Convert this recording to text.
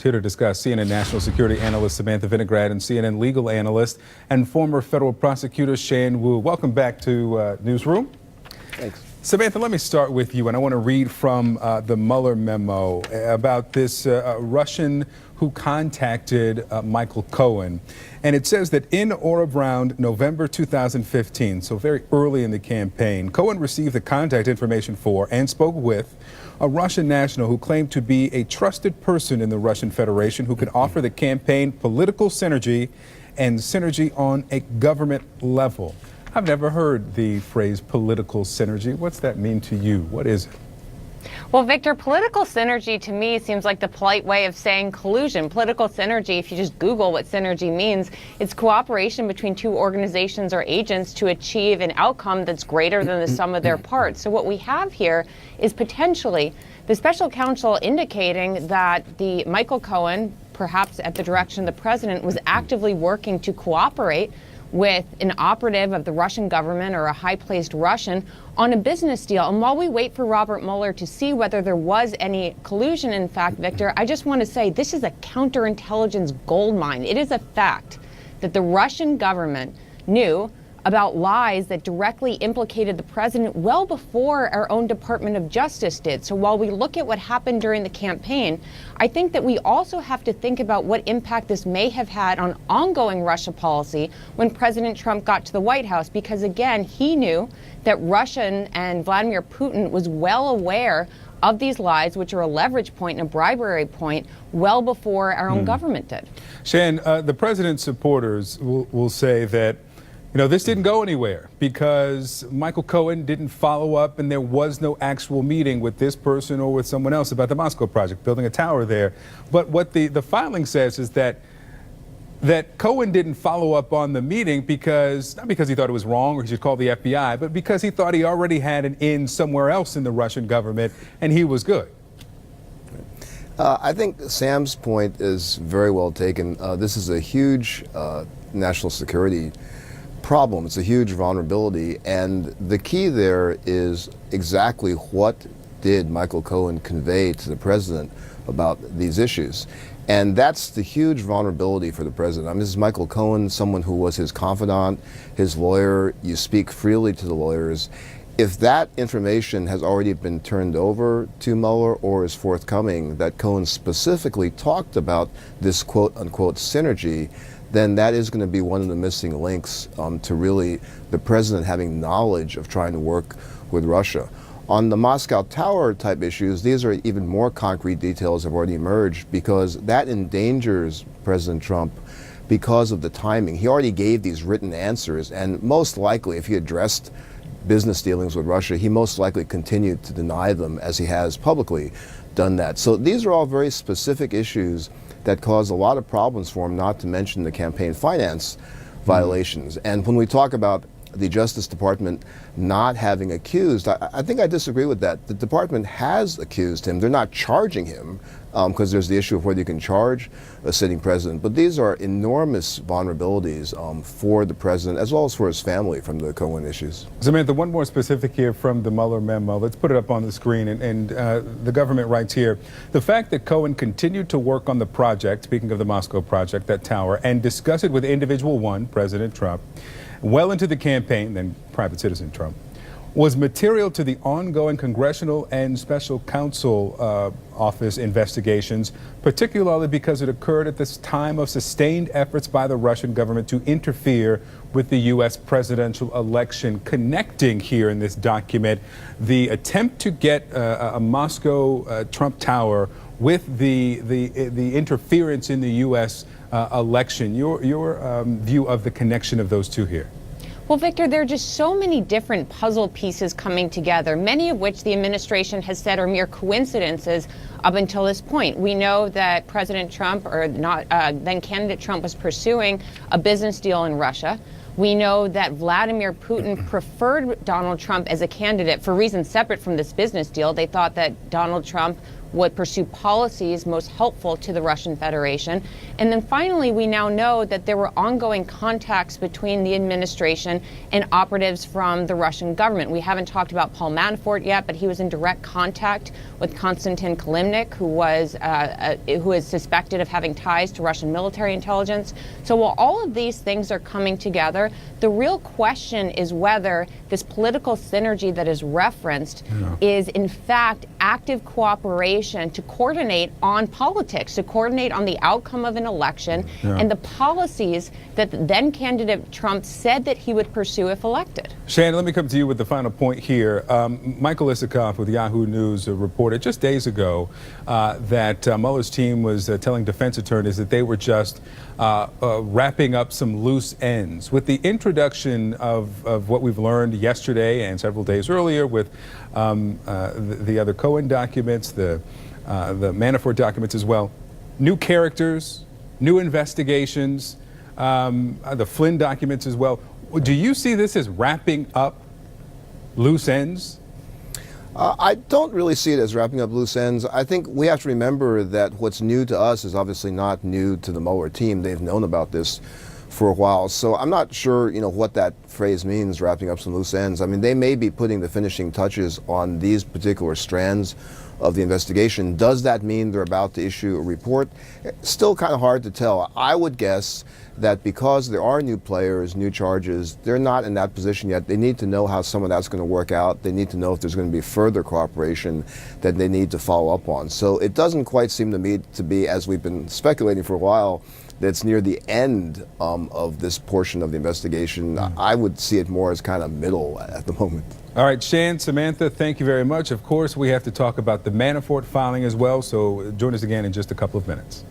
Here to discuss, CNN national security analyst Samantha Vinograd and CNN legal analyst and former federal prosecutor Shan Wu. Welcome back to Newsroom. Thanks. Samantha, let me start with you, and I want to read from the Mueller memo about this Russian who contacted Michael Cohen. And it says that in or around November 2015, so very early in the campaign, Cohen received the contact information for and spoke with a Russian national who claimed to be a trusted person in the Russian Federation who could offer the campaign political synergy and synergy on a government level. I've never heard the phrase political synergy. What's that mean to you? What is it? Well, Victor, political synergy to me seems like the polite way of saying collusion. Political synergy, if you just Google what synergy means, it's cooperation between two organizations or agents to achieve an outcome that's greater than the sum of their parts. So what we have here is potentially the special counsel indicating that the Michael Cohen, perhaps at the direction of the president, was actively working to cooperate with an operative of the Russian government or a high-placed Russian on a business deal. And while we wait for Robert Mueller to see whether there was any collusion, in fact, Victor, I just want to say this is a counterintelligence goldmine. It is a fact that the Russian government knew about lies that directly implicated the president well before our own Department of Justice did. So while we look at what happened during the campaign, I think that we also have to think about what impact this may have had on ongoing Russia policy when President Trump got to the White House, because again, he knew that Russia and Vladimir Putin was well aware of these lies, which are a leverage point and a bribery point, well before our own government did. Shan, the president's supporters will say that this didn't go anywhere because Michael Cohen didn't follow up and there was no actual meeting with this person or with someone else about the Moscow project, building a tower there. But what the filing says is that Cohen didn't follow up on the meeting not because he thought it was wrong or he should call the FBI, but because he thought he already had an in somewhere else in the Russian government and he was good. I think Sam's point is very well taken. This is a huge national security problem. It's a huge vulnerability, and the key there is exactly what did Michael Cohen convey to the president about these issues. And that's the huge vulnerability for the president. I mean, this is Michael Cohen, someone who was his confidant, his lawyer. You speak freely to the lawyers. If that information has already been turned over to Mueller or is forthcoming, that Cohen specifically talked about this quote-unquote synergy, then that is going to be one of the missing links to really the president having knowledge of trying to work with Russia. On the Moscow Tower type issues, these are even more concrete details have already emerged because that endangers President Trump because of the timing. He already gave these written answers, and most likely if he addressed business dealings with Russia, he most likely continued to deny them as he has publicly done that. So these are all very specific issues that caused a lot of problems for him, not to mention the campaign finance violations. And when we talk about the Justice Department not having accused, I think I disagree with that. The department has accused him. They're not charging him because there's the issue of whether you can charge a sitting president. But these are enormous vulnerabilities for the president as well as for his family from the Cohen issues. Samantha, one more specific here from the Mueller memo. Let's put it up on the screen. And the government writes here, the fact that Cohen continued to work on the project, speaking of the Moscow project, that tower, and discuss it with individual one, President Trump, well into the campaign, then private citizen Trump, was material to the ongoing congressional and special counsel office investigations, particularly because it occurred at this time of sustained efforts by the Russian government to interfere with the U.S. presidential election. Connecting here in this document the attempt to get a Moscow Trump Tower with the interference in the U.S. Election. Your view of the connection of those two here? Well, Victor, there are just so many different puzzle pieces coming together, many of which the administration has said are mere coincidences up until this point. We know that President Trump, or not, then candidate Trump, was pursuing a business deal in Russia. We know that Vladimir Putin preferred Donald Trump as a candidate for reasons separate from this business deal. They thought that Donald Trump would pursue policies most helpful to the Russian Federation. And then finally, we now know that there were ongoing contacts between the administration and operatives from the Russian government. We haven't talked about Paul Manafort yet, but he was in direct contact with Konstantin Kilimnik, who is suspected of having ties to Russian military intelligence. So while all of these things are coming together, the real question is whether this political synergy that is referenced is in fact active cooperation to coordinate on politics, to coordinate on the outcome of an election and the policies that then candidate Trump said that he would pursue if elected. Shannon, let me come to you with the final point here. Michael Isikoff with Yahoo News reported just days ago that Mueller's team was telling defense attorneys that they were just wrapping up some loose ends. With the introduction of what we've learned yesterday and several days earlier with the other Cohen documents, the Manafort documents as well, new characters, new investigations, the Flynn documents as well. Do you see this as wrapping up loose ends? I don't really see it as wrapping up loose ends. I think we have to remember that what's new to us is obviously not new to the Mueller team. They've known about this for a while. So I'm not sure, what that phrase means, wrapping up some loose ends. I mean, they may be putting the finishing touches on these particular strands of the investigation. Does that mean they're about to issue a report? Still kind of hard to tell. I would guess that because there are new players, new charges, they're not in that position yet. They need to know how some of that's going to work out. They need to know if there's going to be further cooperation that they need to follow up on. So it doesn't quite seem to me to be, as we've been speculating for a while, that's near the end of this portion of the investigation. I would see it more as kind of middle at the moment. All right, Shan, Samantha, thank you very much. Of course, we have to talk about the Manafort filing as well, so join us again in just a couple of minutes.